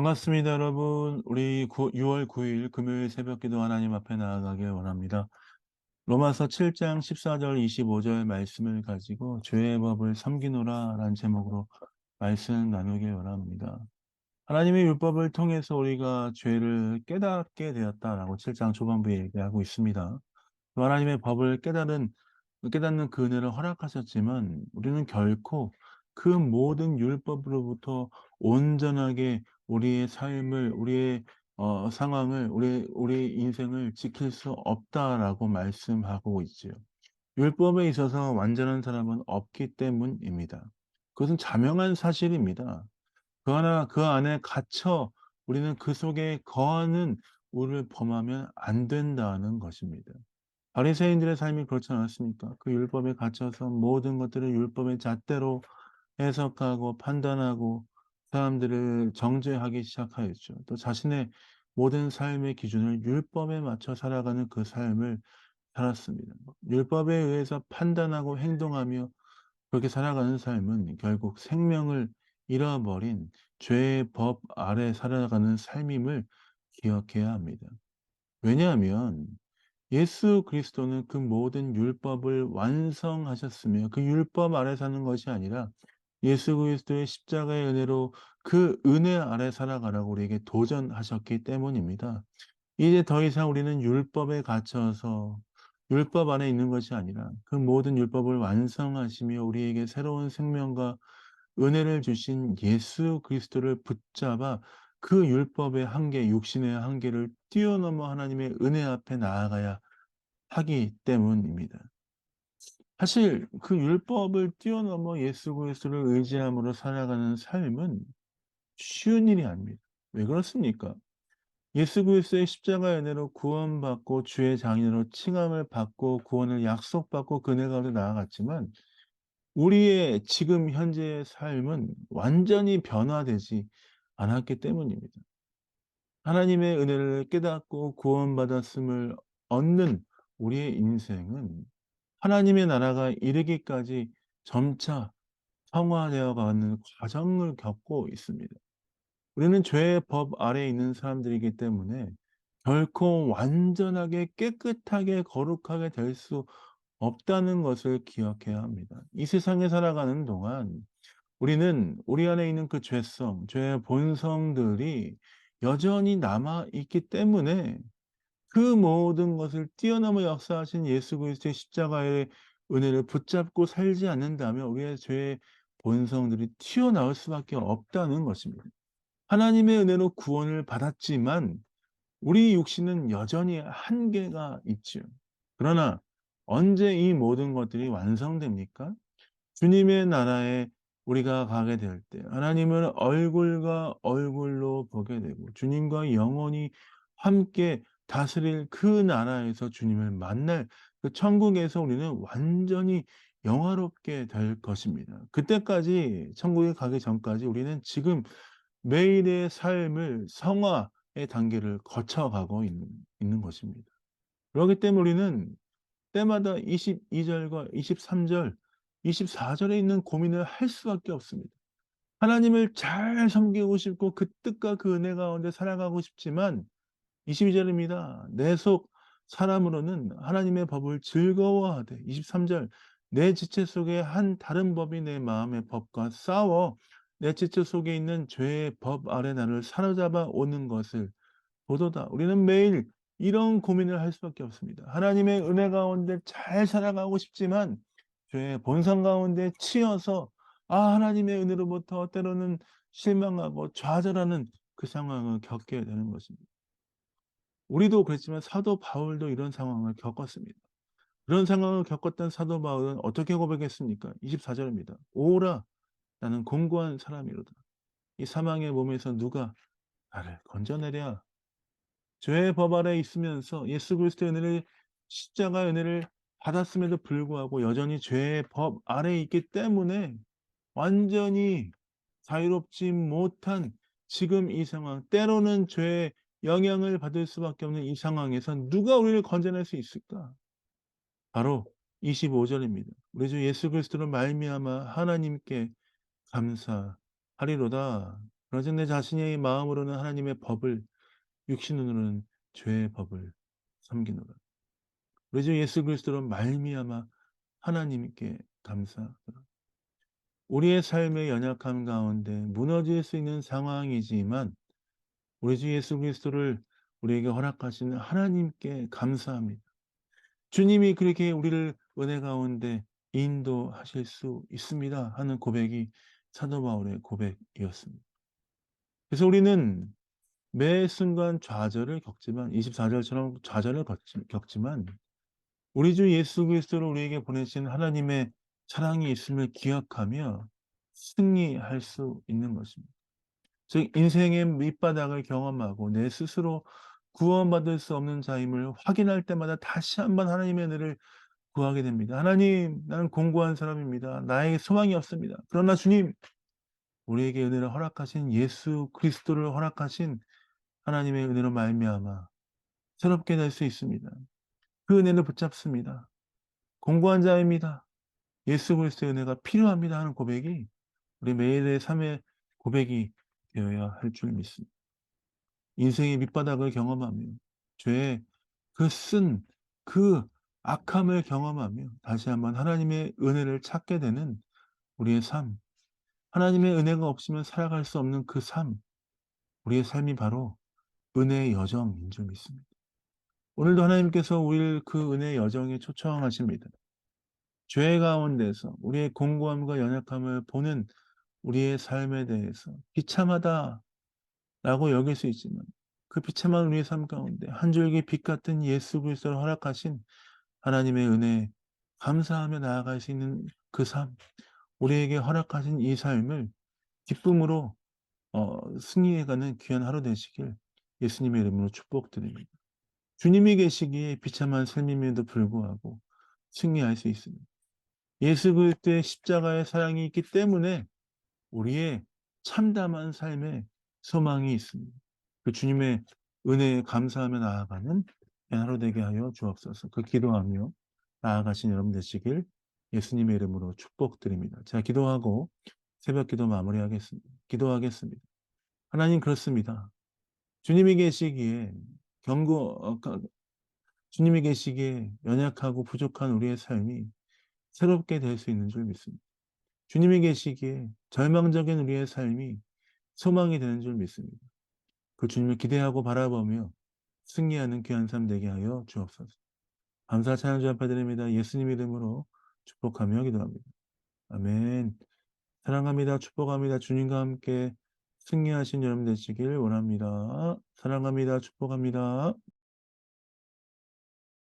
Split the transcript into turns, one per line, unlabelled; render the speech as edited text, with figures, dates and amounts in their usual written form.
반갑습니다, 여러분. 우리 6월 9일 금요일 새벽기도 하나님 앞에 나아가길 원합니다. 로마서 7장 14절 25절 말씀을 가지고 죄의 법을 섬기노라라는 제목으로 말씀 나누길 원합니다. 하나님의 율법을 통해서 우리가 죄를 깨닫게 되었다라고 7장 초반부에 얘기하고 있습니다. 또 하나님의 법을 깨닫는 그 은혜를 허락하셨지만 우리는 결코 그 모든 율법으로부터 온전하게 우리의 삶을, 우리의 상황을, 우리 인생을 지킬 수 없다라고 말씀하고 있지요. 율법에 있어서 완전한 사람은 없기 때문입니다. 그것은 자명한 사실입니다. 그 안에 갇혀 우리는 그 속에 거하는 우를 범하면 안 된다는 것입니다. 바리새인들의 삶이 그렇지 않았습니까? 그 율법에 갇혀서 모든 것들을 율법의 잣대로 해석하고 판단하고 사람들을 정죄하기 시작하였죠. 또 자신의 모든 삶의 기준을 율법에 맞춰 살아가는 그 삶을 살았습니다. 율법에 의해서 판단하고 행동하며 그렇게 살아가는 삶은 결국 생명을 잃어버린 죄의 법 아래 살아가는 삶임을 기억해야 합니다. 왜냐하면 예수 그리스도는 그 모든 율법을 완성하셨으며 그 율법 아래 사는 것이 아니라 예수 그리스도의 십자가의 은혜로 그 은혜 아래 살아가라고 우리에게 도전하셨기 때문입니다. 이제 더 이상 우리는 율법에 갇혀서 율법 안에 있는 것이 아니라 그 모든 율법을 완성하시며 우리에게 새로운 생명과 은혜를 주신 예수 그리스도를 붙잡아 그 율법의 한계, 육신의 한계를 뛰어넘어 하나님의 은혜 앞에 나아가야 하기 때문입니다. 사실 그 율법을 뛰어넘어 예수 그리스도를 의지함으로 살아가는 삶은 쉬운 일이 아닙니다. 왜 그렇습니까? 예수 그리스도의 십자가의 은혜로 구원받고 주의 장인으로 칭함을 받고 구원을 약속받고 그 은혜 가운데 나아갔지만 우리의 지금 현재의 삶은 완전히 변화되지 않았기 때문입니다. 하나님의 은혜를 깨닫고 구원받았음을 얻는 우리의 인생은 하나님의 나라가 이르기까지 점차 성화되어 가는 과정을 겪고 있습니다. 우리는 죄의 법 아래에 있는 사람들이기 때문에 결코 완전하게 깨끗하게 거룩하게 될 수 없다는 것을 기억해야 합니다. 이 세상에 살아가는 동안 우리는 우리 안에 있는 그 죄성, 죄의 본성들이 여전히 남아 있기 때문에 그 모든 것을 뛰어넘어 역사하신 예수 그리스도의 십자가의 은혜를 붙잡고 살지 않는다면 우리의 죄의 본성들이 튀어나올 수밖에 없다는 것입니다. 하나님의 은혜로 구원을 받았지만 우리 육신은 여전히 한계가 있지요. 그러나 언제 이 모든 것들이 완성됩니까? 주님의 나라에 우리가 가게 될 때 하나님을 얼굴과 얼굴로 보게 되고 주님과 영원히 함께 다스릴 그 나라에서 주님을 만날 그 천국에서 우리는 완전히 영화롭게 될 것입니다. 그때까지 천국에 가기 전까지 우리는 지금 매일의 삶을 성화의 단계를 거쳐가고 있는 것입니다. 그렇기 때문에 우리는 때마다 22 절과 23 절, 24 절에 있는 고민을 할 수밖에 없습니다. 하나님을 잘 섬기고 싶고 그 뜻과 그 은혜 가운데 살아가고 싶지만 22 절입니다. "내 속 사람으로는 하나님의 법을 즐거워하되" 23 절 "내 지체 속에 한 다른 법이 내 마음의 법과 싸워 내 지체 속에 있는 죄의 법 아래 나를 사로잡아 오는 것을 보도다." 우리는 매일 이런 고민을 할 수밖에 없습니다. 하나님의 은혜 가운데 잘 살아가고 싶지만 죄의 본성 가운데 치여서 하나님의 은혜로부터 때로는 실망하고 좌절하는 그 상황을 겪게 되는 것입니다. 우리도 그랬지만 사도 바울도 이런 상황을 겪었습니다. 그런 상황을 겪었던 사도 바울은 어떻게 고백했습니까? 24 절입니다. "오라 나는 공고한 사람이로다. 이 사망의 몸에서 누가 나를 건져내랴." 죄의 법 아래 있으면서 예수 그리스도의 은혜를 십자가의 은혜를 받았음에도 불구하고 여전히 죄의 법 아래에 있기 때문에 완전히 자유롭지 못한 지금 이 상황, 때로는 죄의 영향을 받을 수밖에 없는 이 상황에서 누가 우리를 건져낼 수 있을까? 바로 25 절입니다. 우리 주 예수 그리스도로 말미암아 하나님께 감사하리로다. 그러자 내 자신의 마음으로는 하나님의 법을, 육신으로는 죄의 법을 섬기노라. 우리 주 예수 그리스도로 말미암아 하나님께 감사하노라. 우리의 삶의 연약함 가운데 무너질 수 있는 상황이지만 우리 주 예수 그리스도를 우리에게 허락하시는 하나님께 감사합니다. 주님이 그렇게 우리를 은혜 가운데 인도하실 수 있습니다 하는 고백이 사도 바울의 고백이었습니다. 그래서 우리는 매 순간 좌절을 겪지만, 24절처럼 좌절을 겪지만 우리 주 예수 그리스도를 우리에게 보내신 하나님의 사랑이 있음을 기억하며 승리할 수 있는 것입니다. 즉 인생의 밑바닥을 경험하고 내 스스로 구원받을 수 없는 자임을 확인할 때마다 다시 한번 하나님의 은혜를 구하게 됩니다. 하나님, 나는 공고한 사람입니다. 나에게 소망이 없습니다. 그러나 주님, 우리에게 은혜를 허락하신 예수 그리스도를 허락하신 하나님의 은혜로 말미암아 새롭게 될 수 있습니다. 그 은혜를 붙잡습니다. 공고한 자입니다. 예수 그리스도의 은혜가 필요합니다 하는 고백이 우리 매일의 삶의 고백이 되어야 할 줄 믿습니다. 인생의 밑바닥을 경험하며 죄의 그 악함을 경험하며 다시 한번 하나님의 은혜를 찾게 되는 우리의 삶, 하나님의 은혜가 없으면 살아갈 수 없는 그 삶, 우리의 삶이 바로 은혜의 여정인 줄 믿습니다. 오늘도 하나님께서 우리를 그 은혜의 여정에 초청하십니다. 죄 가운데서 우리의 공고함과 연약함을 보는 우리의 삶에 대해서 비참하다라고 여길 수 있지만 그 비참한 우리의 삶 가운데 한 줄기 빛 같은 예수 그리스도를 허락하신 하나님의 은혜에 감사하며 나아갈 수 있는 그 삶, 우리에게 허락하신 이 삶을 기쁨으로 승리해가는 귀한 하루 되시길 예수님의 이름으로 축복드립니다. 주님이 계시기에 비참한 삶임에도 불구하고 승리할 수 있습니다. 예수 그리스도의 십자가의 사랑이 있기 때문에 우리의 참담한 삶에 소망이 있습니다. 그 주님의 은혜에 감사하며 나아가는 하루 되게 하여 주옵소서. 그 기도하며 나아가신 여러분 되시길 예수님의 이름으로 축복드립니다. 제가 기도하고 새벽 기도 마무리하겠습니다. 기도하겠습니다. 하나님 그렇습니다. 주님이 계시기에 경고 주님이 계시기에 연약하고 부족한 우리의 삶이 새롭게 될 수 있는 줄 믿습니다. 주님이 계시기에 절망적인 우리의 삶이 소망이 되는 줄 믿습니다. 그 주님을 기대하고 바라보며 승리하는 귀한 삶 되게 하여 주옵소서. 감사 찬양 주 앞에 드립니다. 예수님 이름으로 축복하며 기도합니다. 아멘. 사랑합니다. 축복합니다. 주님과 함께 승리하신 여러분 되시길 원합니다. 사랑합니다. 축복합니다.